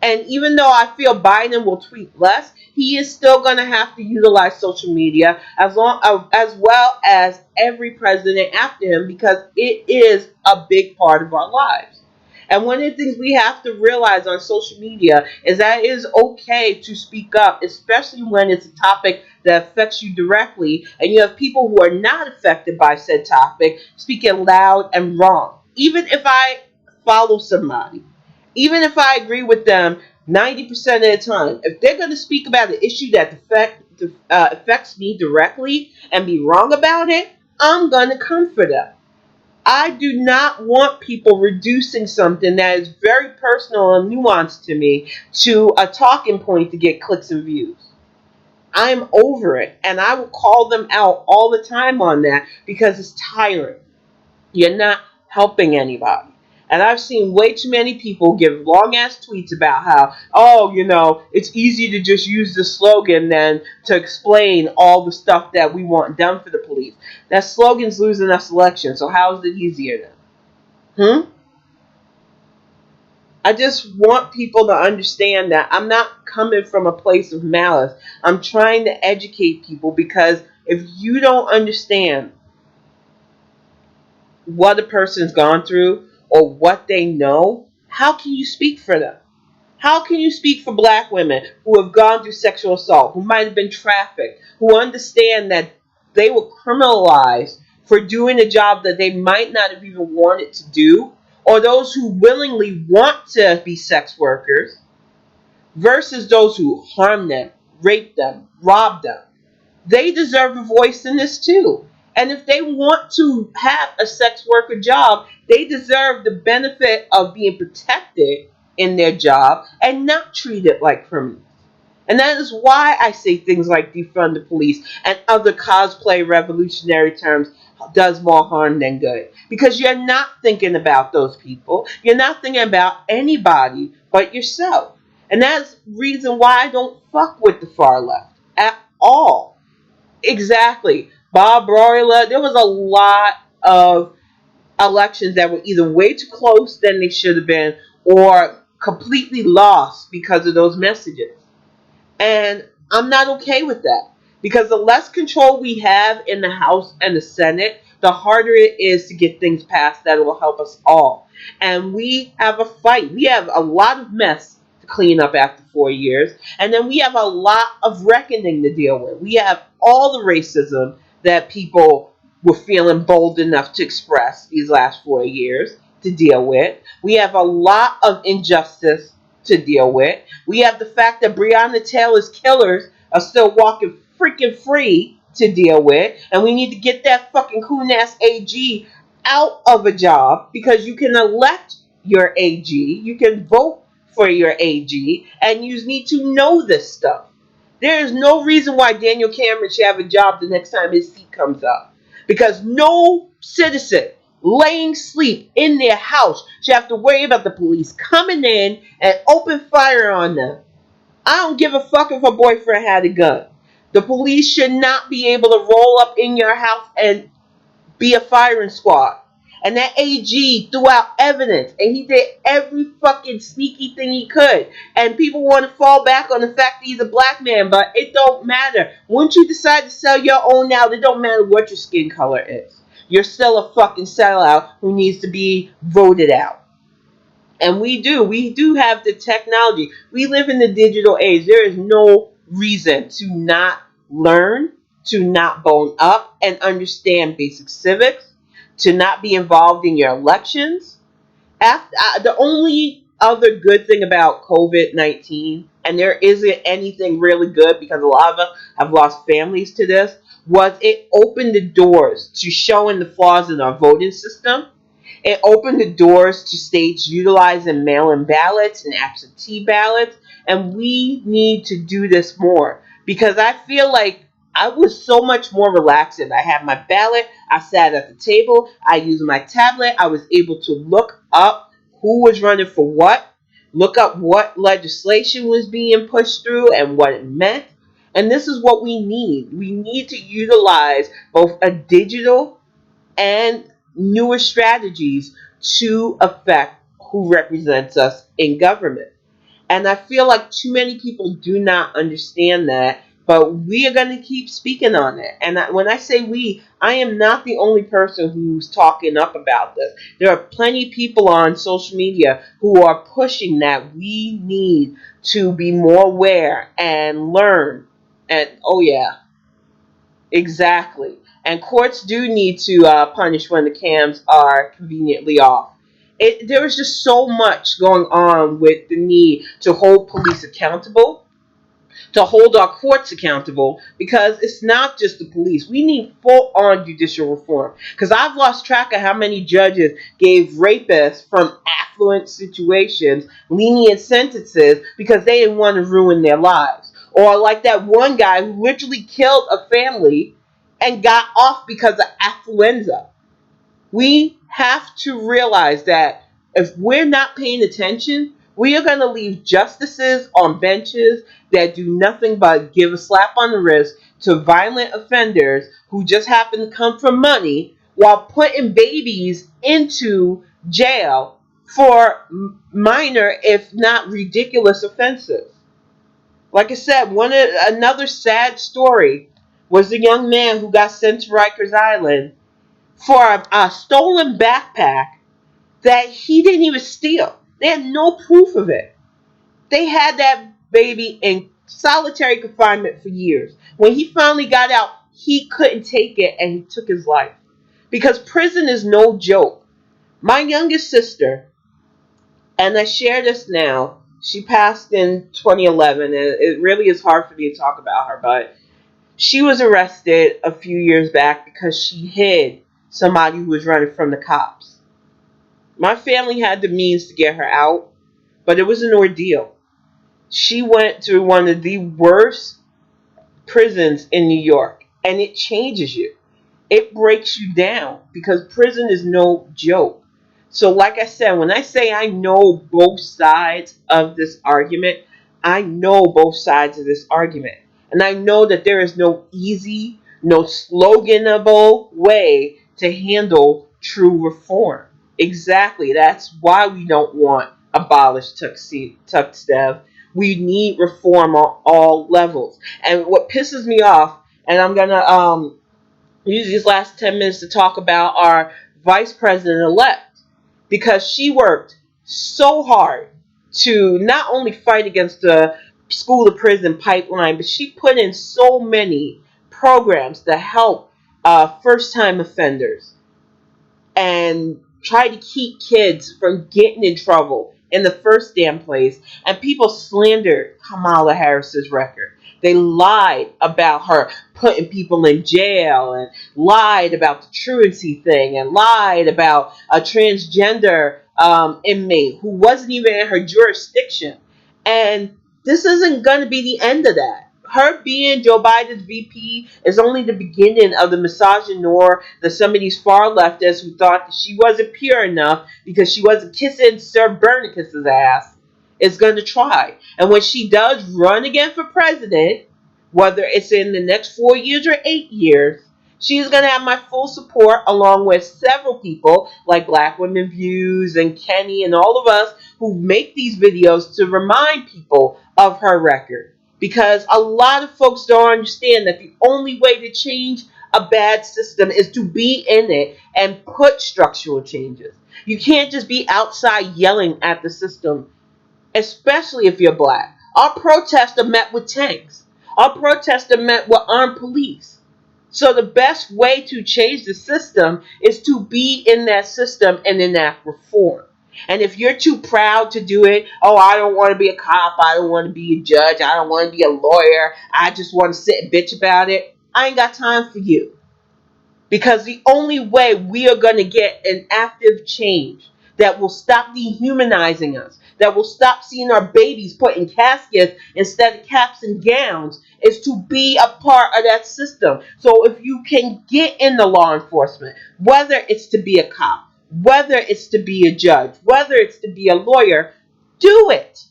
And even though I feel Biden will tweet less, he is still going to have to utilize social media as well as every president after him because it is a big part of our lives. And one of the things we have to realize on social media is that it is okay to speak up, especially when it's a topic that affects you directly, and you have people who are not affected by said topic speaking loud and wrong. Even if I follow somebody, even if I agree with them 90% of the time, if they're going to speak about an issue that affects me directly and be wrong about it, I'm going to come for them. I do not want people reducing something that is very personal and nuanced to me to a talking point to get clicks and views. I'm over it, and I will call them out all the time on that because it's tiring. You're not helping anybody. And I've seen way too many people give long ass tweets about how, oh, it's easy to just use the slogan than to explain all the stuff that we want done for the police. That slogan's losing us elections, so how is it easier then? I just want people to understand that I'm not coming from a place of malice. I'm trying to educate people because if you don't understand what a person's gone through or what they know, how can you speak for them? How can you speak for black women who have gone through sexual assault, who might have been trafficked, who understand that they were criminalized for doing a job that they might not have even wanted to do, or those who willingly want to be sex workers, versus those who harm them, rape them, rob them? They deserve a voice in this too. And if they want to have a sex worker job, they deserve the benefit of being protected in their job and not treated like criminals. And that is why I say things like defund the police and other cosplay revolutionary terms does more harm than good. Because you're not thinking about those people. You're not thinking about anybody but yourself. And that's the reason why I don't fuck with the far left at all. Exactly. Bob Broiler, there was a lot of elections that were either way too close than they should have been or completely lost because of those messages. And I'm not okay with that Because the less control we have in the House and the Senate, the harder it is to get things passed that will help us all. And we have a fight. We have a lot of mess to clean up after 4 years. And then we have a lot of reckoning to deal with. We have all the racism that people were feeling bold enough to express these last 4 years to deal with. We have a lot of injustice to deal with. We have the fact that Breonna Taylor's killers are still walking freaking free to deal with. And we need to get that fucking coon-ass AG out of a job, because you can elect your AG, you can vote for your AG, and you need to know this stuff. There is no reason why Daniel Cameron should have a job the next time his seat comes up. Because no citizen laying sleep in their house should have to worry about the police coming in and open fire on them. I don't give a fuck if a boyfriend had a gun. The police should not be able to roll up in your house and be a firing squad. And that AG threw out evidence, and he did every fucking sneaky thing he could. And people want to fall back on the fact that he's a black man, but it don't matter. Once you decide to sell your own out, it don't matter what your skin color is. You're still a fucking sellout who needs to be voted out. And we do have the technology. We live in the digital age. There is no reason to not learn, to not bone up and understand basic civics, to not be involved in your elections. The only other good thing about COVID-19, and there isn't anything really good because a lot of us have lost families to this, was it opened the doors to showing the flaws in our voting system. It opened the doors to states utilizing mail-in ballots and absentee ballots, and we need to do this more, because I feel like I was so much more relaxed. I had my ballot, I sat at the table, I used my tablet, I was able to look up who was running for what, look up what legislation was being pushed through and what it meant. And this is what we need. We need to utilize both a digital and newer strategies to affect who represents us in government. And I feel like too many people do not understand that, but we are going to keep speaking on it. And when I say we, I am not the only person who's talking up about this. There are plenty of people on social media who are pushing that we need to be more aware and learn. And oh, yeah, exactly. And courts do need to punish when the cams are conveniently off. There is just so much going on with the need to hold police accountable, to hold our courts accountable, because it's not just the police. We need full-on judicial reform. Because I've lost track of how many judges gave rapists from affluent situations lenient sentences because they didn't want to ruin their lives. Or like that one guy who literally killed a family and got off because of affluenza. We have to realize that if we're not paying attention, we are going to leave justices on benches that do nothing but give a slap on the wrist to violent offenders who just happen to come from money, while putting babies into jail for minor, if not ridiculous, offenses. Like I said, another sad story was the young man who got sent to Rikers Island for a stolen backpack that he didn't even steal. They had no proof of it. They had that baby in solitary confinement for years. When he finally got out, he couldn't take it and he took his life. Because prison is no joke. My youngest sister, and I share this now, she passed in 2011, and it really is hard for me to talk about her, but she was arrested a few years back because she hid somebody who was running from the cops. My family had the means to get her out, but it was an ordeal. She went to one of the worst prisons in New York, and it changes you. It breaks you down because prison is no joke. So, like I said, when I say I know both sides of this argument, I know both sides of this argument. And I know that there is no easy, no sloganable way to handle true reform. Exactly. That's why we don't want abolished tuxedo. We need reform on all levels. And what pisses me off And I'm gonna use these last 10 minutes to talk about our vice president elect, because she worked so hard to not only fight against the school to prison pipeline, but she put in so many programs to help first time offenders and try to keep kids from getting in trouble in the first damn place. And people slandered Kamala Harris's record. They lied about her putting people in jail, and lied about the truancy thing, and lied about a transgender inmate who wasn't even in her jurisdiction. And this isn't going to be the end of that. Her being Joe Biden's VP is only the beginning of the misogynoir that some of these far leftists who thought that she wasn't pure enough because she wasn't kissing Sir Bernicus's ass is going to try. And when she does run again for president, whether it's in the next 4 years or 8 years, she's going to have my full support, along with several people like Black Women Views and Kenny and all of us who make these videos to remind people of her record. Because a lot of folks don't understand that the only way to change a bad system is to be in it and put structural changes. You can't just be outside yelling at the system, especially if you're black. Our protests are met with tanks. Our protests are met with armed police. So the best way to change the system is to be in that system and enact reform. And if you're too proud to do it, oh, I don't want to be a cop, I don't want to be a judge, I don't want to be a lawyer, I just want to sit and bitch about it, I ain't got time for you. Because the only way we are going to get an active change that will stop dehumanizing us, that will stop seeing our babies put in caskets instead of caps and gowns, is to be a part of that system. So if you can get in the law enforcement, whether it's to be a cop, whether it's to be a judge, whether it's to be a lawyer, do it.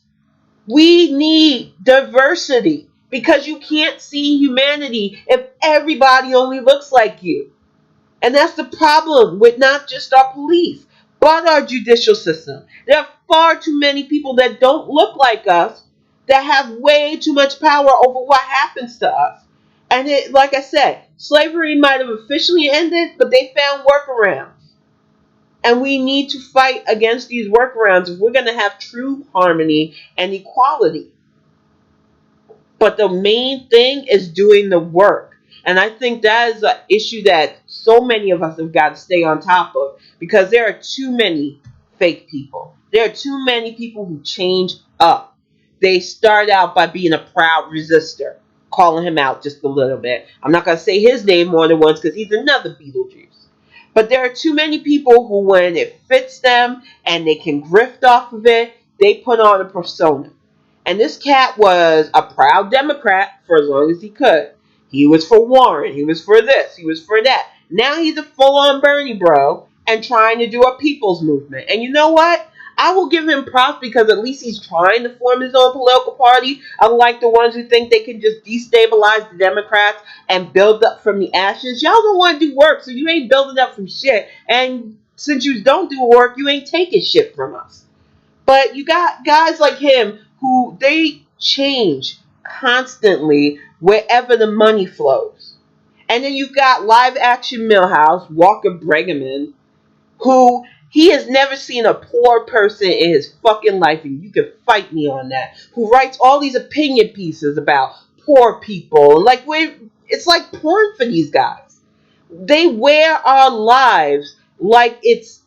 We need diversity, because you can't see humanity if everybody only looks like you. And that's the problem with not just our police, but our judicial system. There are far too many people that don't look like us that have way too much power over what happens to us. And like I said, slavery might have officially ended, but they found workarounds. And we need to fight against these workarounds if we're going to have true harmony and equality. But the main thing is doing the work. And I think that is an issue that so many of us have got to stay on top of, because there are too many fake people. There are too many people who change up. They start out by being a proud resistor, calling him out just a little bit. I'm not going to say his name more than once because he's another Beetlejuice. But there are too many people who, when it fits them and they can grift off of it, they put on a persona. And this cat was a proud Democrat for as long as he could. He was for Warren. He was for this. He was for that. Now he's a full-on Bernie bro and trying to do a people's movement. And you know what? I will give him props, because at least he's trying to form his own political party, unlike the ones who think they can just destabilize the Democrats and build up from the ashes. Y'all don't want to do work, so you ain't building up from shit. And since you don't do work, you ain't taking shit from us. But you got guys like him who they change constantly wherever the money flows. And then you got live action Millhouse, Walker Bregeman, who he has never seen a poor person in his fucking life, and you can fight me on that. Who writes all these opinion pieces about poor people, and it's like porn for these guys. They wear our lives like it's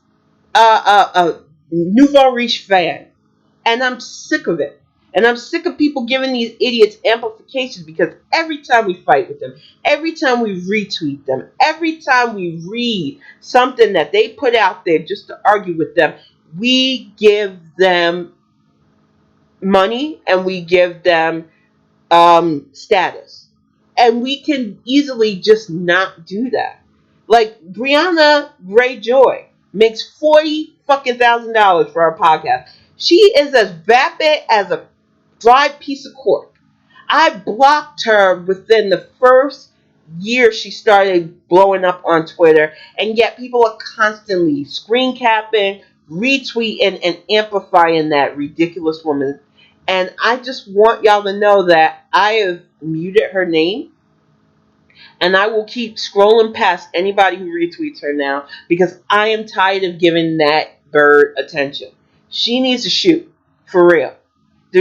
a nouveau riche fan. And I'm sick of it. And I'm sick of people giving these idiots amplifications, because every time we fight with them, every time we retweet them, every time we read something that they put out there just to argue with them, we give them money and we give them status. And we can easily just not do that. Like Brianna Greyjoy makes 40 fucking $1,000 for our podcast. She is as vapid as a dry piece of cork. I blocked her within the first year she started blowing up on Twitter, and yet people are constantly screen capping, retweeting, and amplifying that ridiculous woman. And I just want y'all to know that I have muted her name. And I will keep scrolling past anybody who retweets her now because I am tired of giving that bird attention. She needs to shoot. For real.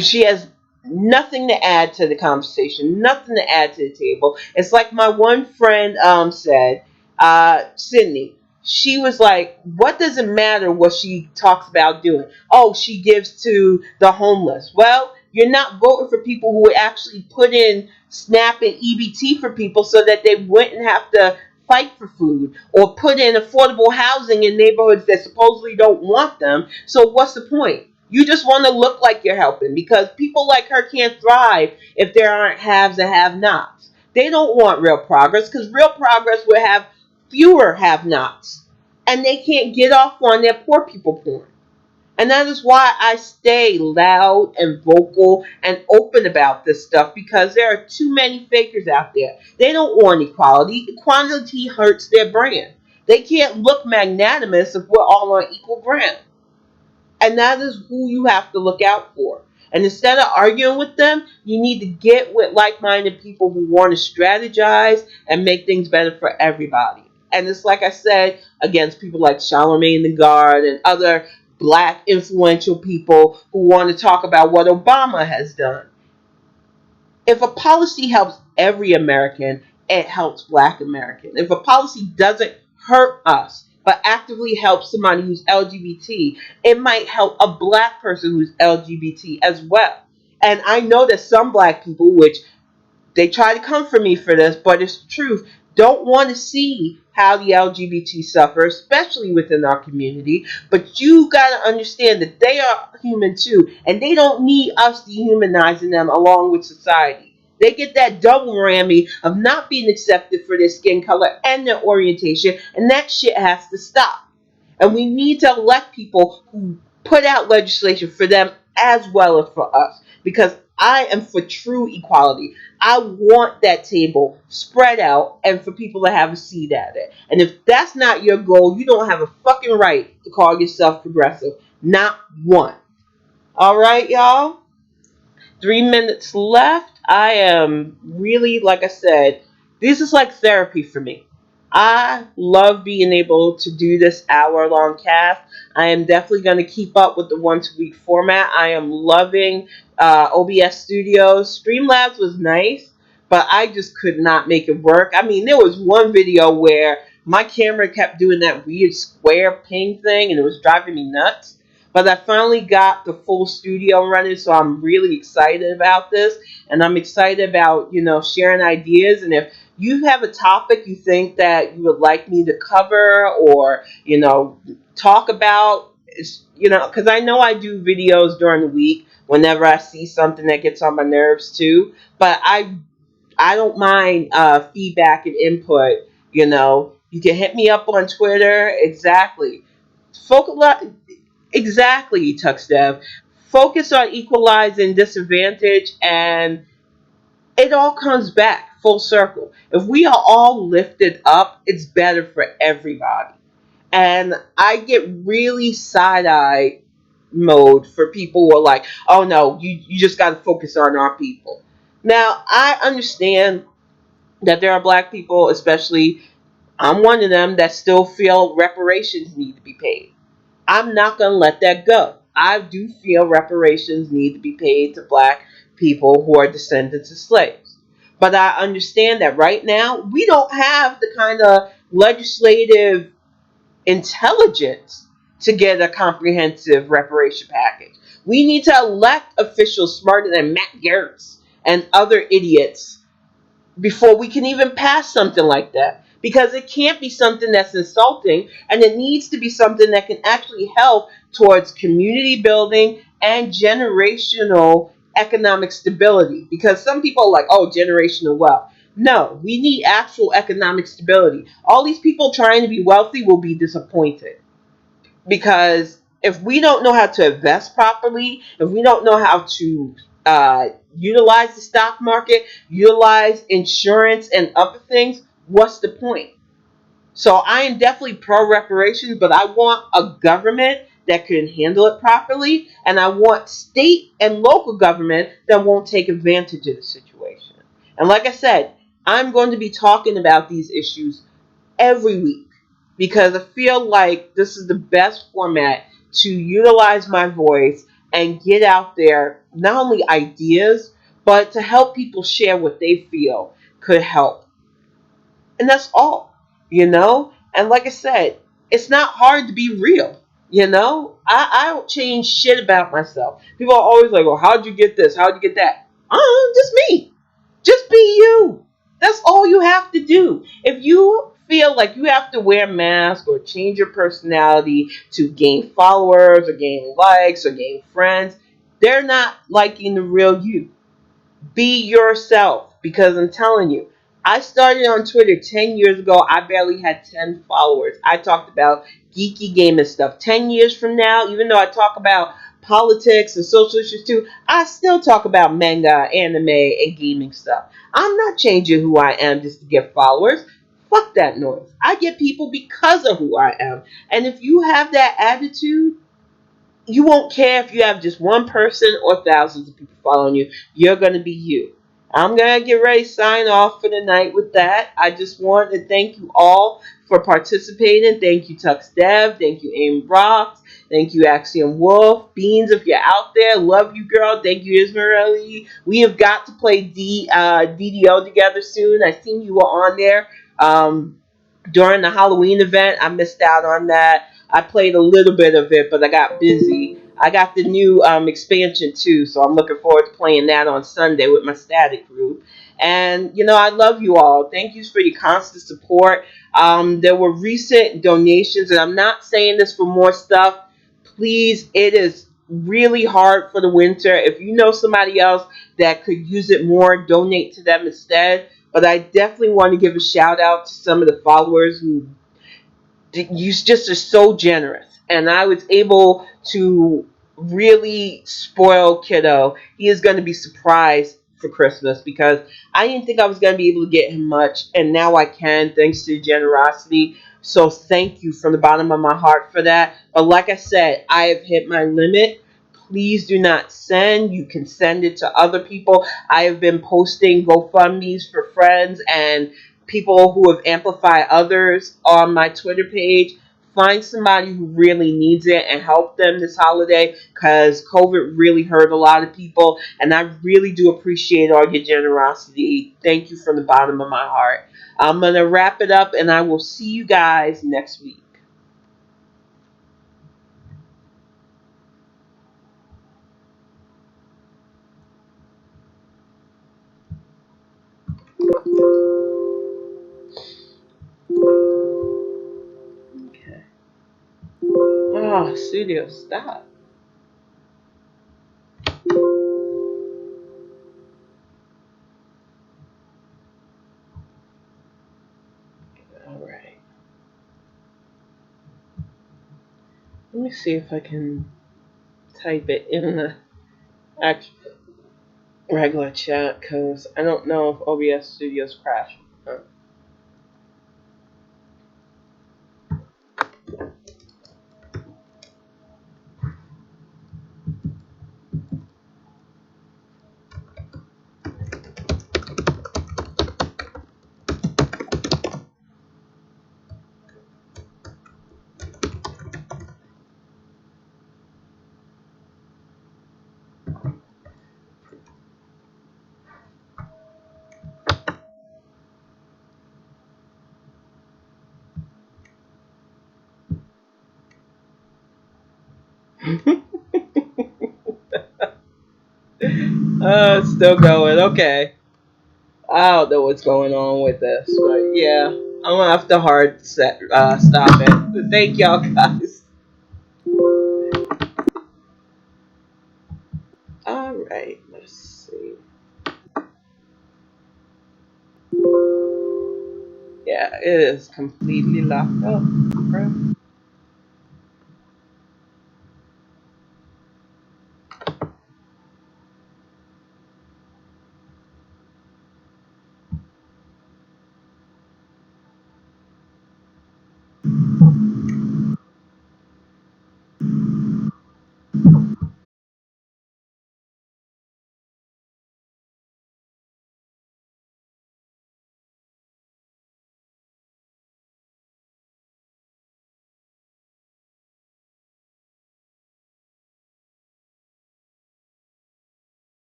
She has nothing to add to the conversation, nothing to add to the table. It's like my one friend said, Sydney. She was like, "What does it matter what she talks about doing? Oh, she gives to the homeless." Well, you're not voting for people who would actually put in SNAP and EBT for people so that they wouldn't have to fight for food, or put in affordable housing in neighborhoods that supposedly don't want them. So what's the point? You just want to look like you're helping because people like her can't thrive if there aren't haves and have-nots. They don't want real progress because real progress would have fewer have-nots, and they can't get off on their poor people porn. And that is why I stay loud and vocal and open about this stuff, because there are too many fakers out there. They don't want equality. Equality hurts their brand. They can't look magnanimous if we're all on equal ground. And that is who you have to look out for. And instead of arguing with them, you need to get with like minded people who want to strategize and make things better for everybody. And it's like I said, against people like Charlemagne the God and other black influential people who want to talk about what Obama has done. If a policy helps every American, it helps black Americans. If a policy doesn't hurt us, but actively helps somebody who's LGBT, it might help a black person who's LGBT as well. And I know that some black people, which they try to come for me for this, but it's the truth, don't want to see how the LGBT suffer, especially within our community. But you got to understand that they are human too, and they don't need us dehumanizing them along with society. They get that double whammy of not being accepted for their skin color and their orientation, and that shit has to stop. And we need to elect people who put out legislation for them as well as for us. Because I am for true equality. I want that table spread out and for people to have a seat at it. And if that's not your goal, you don't have a fucking right to call yourself progressive. Not one. All right, y'all? 3 minutes left. I am really, like I said, this is like therapy for me. I love being able to do this hour-long cast. I am definitely going to keep up with the once-a-week format. I am loving OBS Studios. Streamlabs was nice, but I just could not make it work. I mean, there was one video where my camera kept doing that weird square ping thing, and it was driving me nuts. But I finally got the full studio running, so I'm really excited about this. And I'm excited about, sharing ideas. And if you have a topic you think that you would like me to cover or, talk about, because I know I do videos during the week whenever I see something that gets on my nerves too. But I don't mind feedback and input. You can hit me up on Twitter. Exactly. Focus. Exactly, Tuxdev. Focus on equalizing disadvantage, and it all comes back full circle. If we are all lifted up, it's better for everybody. And I get really side-eye mode for people who are like, oh no, you just got to focus on our people. Now, I understand that there are black people, especially, I'm one of them, that still feel reparations need to be paid. I'm not going to let that go. I do feel reparations need to be paid to black people who are descendants of slaves. But I understand that right now we don't have the kind of legislative intelligence to get a comprehensive reparation package. We need to elect officials smarter than Matt Gaetz and other idiots before we can even pass something like that. Because it can't be something that's insulting, and it needs to be something that can actually help towards community building and generational economic stability. Because some people are like, oh, generational wealth. No, we need actual economic stability. All these people trying to be wealthy will be disappointed. Because if we don't know how to invest properly, if we don't know how to utilize the stock market, utilize insurance and other things, what's the point? So I am definitely pro reparations, but I want a government that can handle it properly, and I want state and local government that won't take advantage of the situation. And like I said, I'm going to be talking about these issues every week because I feel like this is the best format to utilize my voice and get out there not only ideas, but to help people share what they feel could help. And that's all, you know? And like I said, it's not hard to be real, you know? I don't change shit about myself. People are always like, well, how'd you get this? How'd you get that? Just me. Just be you. That's all you have to do. If you feel like you have to wear a mask or change your personality to gain followers or gain likes or gain friends, they're not liking the real you. Be yourself, because I'm telling you, I started on Twitter 10 years ago. I barely had 10 followers. I talked about geeky gaming stuff. 10 years from now, even though I talk about politics and social issues too, I still talk about manga, anime, and gaming stuff. I'm not changing who I am just to get followers. Fuck that noise. I get people because of who I am. And if you have that attitude, you won't care if you have just one person or thousands of people following you. You're going to be you. I'm going to get ready to sign off for the night with that. I just want to thank you all for participating. Thank you, Tux Dev. Thank you, Aim Rocks. Thank you, Axiom Wolf. Beans, if you're out there, love you, girl. Thank you, Ismaili. We have got to play DDO together soon. I seen you were on there. During the Halloween event. I missed out on that. I played a little bit of it, but I got busy. I got the new expansion too, so I'm looking forward to playing that on Sunday with my static group. And I love you all. Thank you for your constant support. There were recent donations, and I'm not saying this for more stuff. Please, it is really hard for the winter. If you know somebody else that could use it more, donate to them instead. But I definitely want to give a shout out to some of the followers who you just are so generous. And I was able to really spoil kiddo. He is going to be surprised for Christmas because I didn't think I was going to be able to get him much, and now I can thanks to generosity. So thank you from the bottom of my heart for that. But like I said, I have hit my limit. Please do not send. You can send it to other people. I have been posting GoFundMe's for friends and people who have amplified others on my Twitter page. Find somebody who really needs it and help them this holiday because COVID really hurt a lot of people. And I really do appreciate all your generosity. Thank you from the bottom of my heart. I'm going to wrap it up and I will see you guys next week. Okay. Oh, studio, stop. All right. Let me see if I can type it in the actual regular chat because I don't know if OBS Studios crashed. It's still going. Okay. I don't know what's going on with this, but yeah, I'm gonna have to stop it. But thank y'all guys. All right, let's see. Yeah, it is completely locked up, bro.